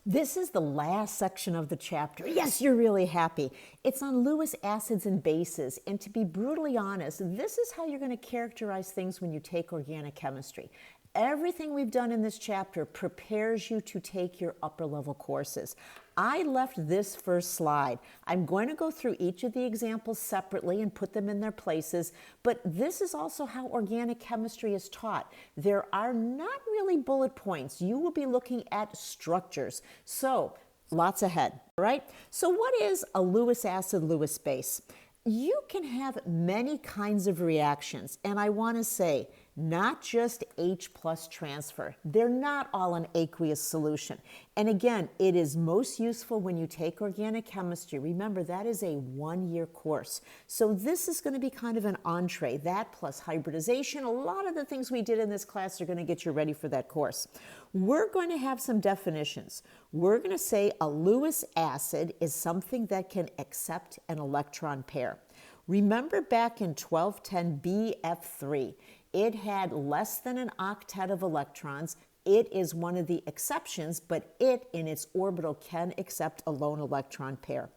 This is the last section of the chapter. Yes, you're really happy. It's on Lewis acids and bases. And to be brutally honest, this is how you're going to characterize things when you take organic chemistry. Everything we've done in this chapter prepares you to take your upper level courses. I left this first slide. I'm going to go through each of the examples separately and put them in their places, but this is also how organic chemistry is taught. There are not really bullet points. You will be looking at structures. So, lots ahead, all right? So what is a Lewis acid, Lewis base? You can have many kinds of reactions, and I want to say, not just H plus transfer. They're not all an aqueous solution. And again, it is most useful when you take organic chemistry. Remember, that is a one-year course. So this is going to be kind of an entree. That plus hybridization, a lot of the things we did in this class are going to get you ready for that course. We're going to have some definitions. We're going to say a Lewis acid is something that can accept an electron pair. Remember back in 1210 BF3, it had less than an octet of electrons. It is one of the exceptions, but it in its orbital can accept a lone electron pair.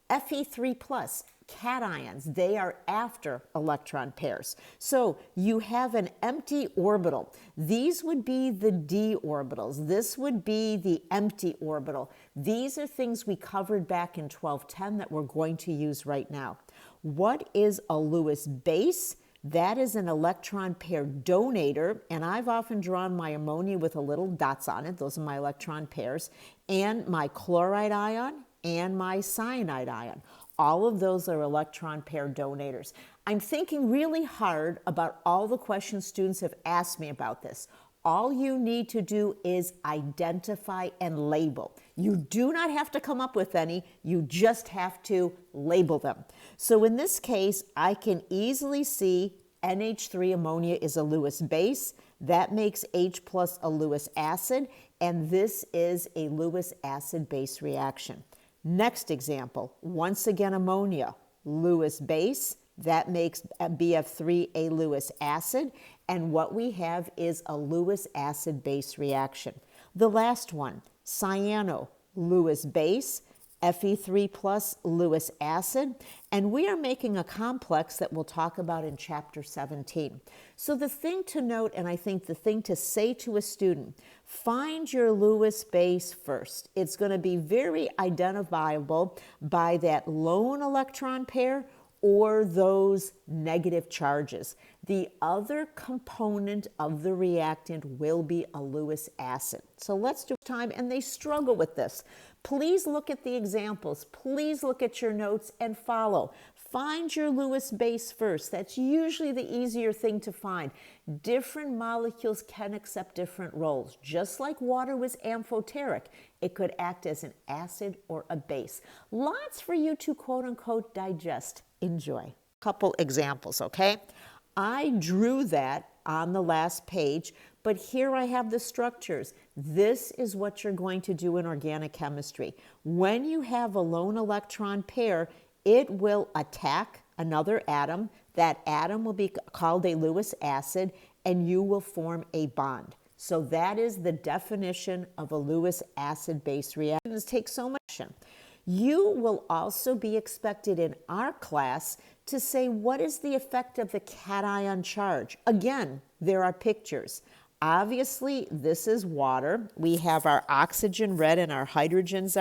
Fe3 plus, cations, they are after electron pairs. So you have an empty orbital. These would be the d orbitals. This would be the empty orbital. These are things we covered back in 1210 that we're going to use right now. What is a Lewis base? That is an electron pair donator, and I've often drawn my ammonia with a little dots on it. Those are my electron pairs, and my chloride ion and my cyanide ion. All of those are electron pair donators. I'm thinking really hard about all the questions students have asked me about this. All you need to do is identify and label. You do not have to come up with any, you just have to label them. So in this case, I can easily see NH3 ammonia is a Lewis base. That makes H plus a Lewis acid, and this is a Lewis acid base reaction. Next example, once again ammonia, Lewis base. That makes BF3 a Lewis acid, and what we have is a Lewis acid base reaction. The last one, cyano, Lewis base, Fe3 plus Lewis acid, and we are making a complex that we'll talk about in chapter 17. So the thing to note, and I think the thing to say to a student, find your Lewis base first. It's going to be very identifiable by that lone electron pair or those negative charges. The other component of the reactant will be a Lewis acid. So let's do time, and they struggle with this. Please look at the examples. Please look at your notes and follow. Find your Lewis base first. That's usually the easier thing to find. Different molecules can accept different roles. Just like water was amphoteric, it could act as an acid or a base. Lots for you to quote unquote digest. Enjoy. Couple examples, okay? I drew that on the last page, but here I have the structures. This is what you're going to do in organic chemistry. When you have a lone electron pair, it will attack another atom. That atom will be called a Lewis acid, and you will form a bond. So that is the definition of a Lewis acid base reaction. It takes so much. You will also be expected in our class to say, what is the effect of the cation charge? Again, there are pictures. Obviously, this is water. We have our oxygen red and our hydrogens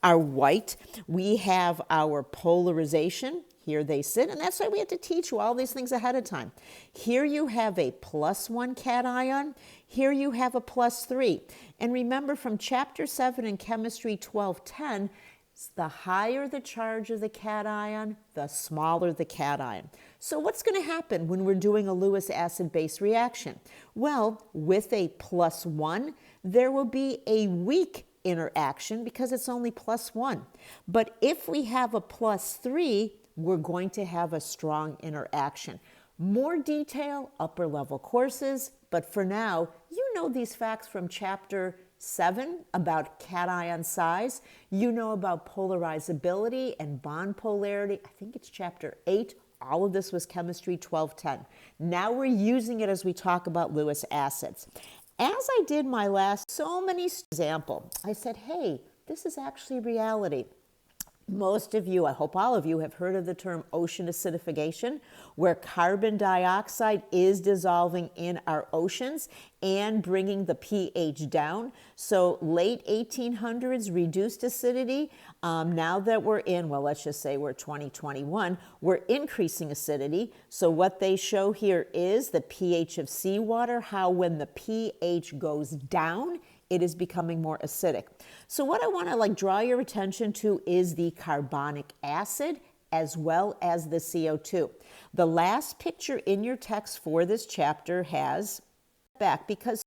are white. We have our polarization. Here they sit, and that's why we have to teach you all these things ahead of time. Here you have a +1 cation. Here you have a +3. And remember from chapter 7 in chemistry 1210, the higher the charge of the cation, the smaller the cation. So what's going to happen when we're doing a Lewis acid base reaction? Well, with a +1, there will be a weak interaction because it's only +1. But if we have a +3, we're going to have a strong interaction. More detail, upper level courses, but for now, you know these facts from chapter 7 about cation size. You know about polarizability and bond polarity. I think it's chapter 8. All of this was chemistry 1210. Now we're using it as we talk about Lewis acids. As I did my last so many example, I said, hey, this is actually reality. Most of you, I hope all of you, have heard of the term ocean acidification, where carbon dioxide is dissolving in our oceans and bringing the pH down. So late 1800s, reduced acidity. Now that we're in, well, let's just say we're 2021, we're increasing acidity. So what they show here is the pH of seawater, how when the pH goes down, it is becoming more acidic. So what I want to draw your attention to is the carbonic acid as well as the CO2. The last picture in your text for this chapter has back because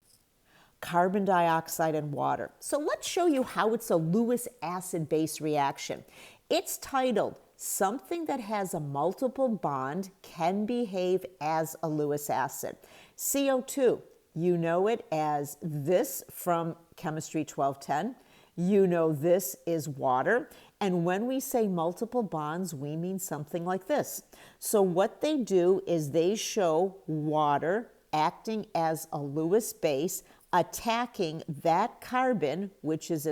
carbon dioxide and water. So let's show you how it's a Lewis acid base reaction. It's titled Something that has a multiple bond can behave as a Lewis acid. CO2. You know it as this from Chemistry 1210. You know this is water. And when we say multiple bonds, we mean something like this. So what they do is they show water acting as a Lewis base, attacking that carbon, which is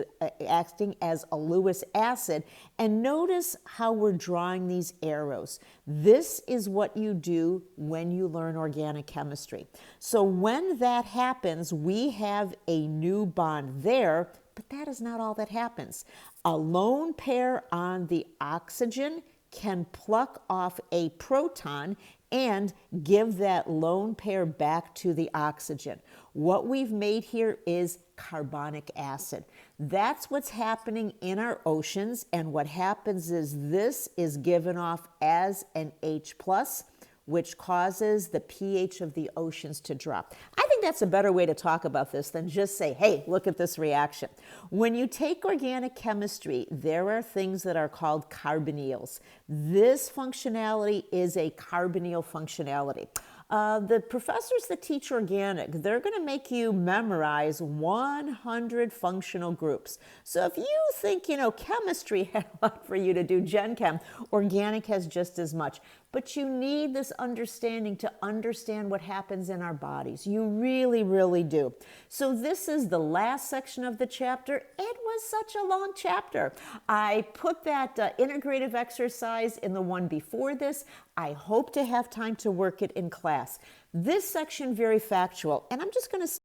acting as a Lewis acid. And notice how we're drawing these arrows. This is what you do when you learn organic chemistry. So when that happens, we have a new bond there, but that is not all that happens. A lone pair on the oxygen can pluck off a proton and give that lone pair back to the oxygen. What we've made here is carbonic acid. That's what's happening in our oceans, and what happens is this is given off as an H+, which causes the pH of the oceans to drop. I think that's a better way to talk about this than just say, hey, look at this reaction. When you take organic chemistry, there are things that are called carbonyls. This functionality is a carbonyl functionality. The professors that teach organic, they're going to make you memorize 100 functional groups. So if you think, chemistry had a lot for you to do, Gen Chem, organic has just as much. But you need this understanding to understand what happens in our bodies. You really, really do. So this is the last section of the chapter. It was such a long chapter. I put that integrative exercise in the one before this. I hope to have time to work it in class. This section, very factual. And I'm just going to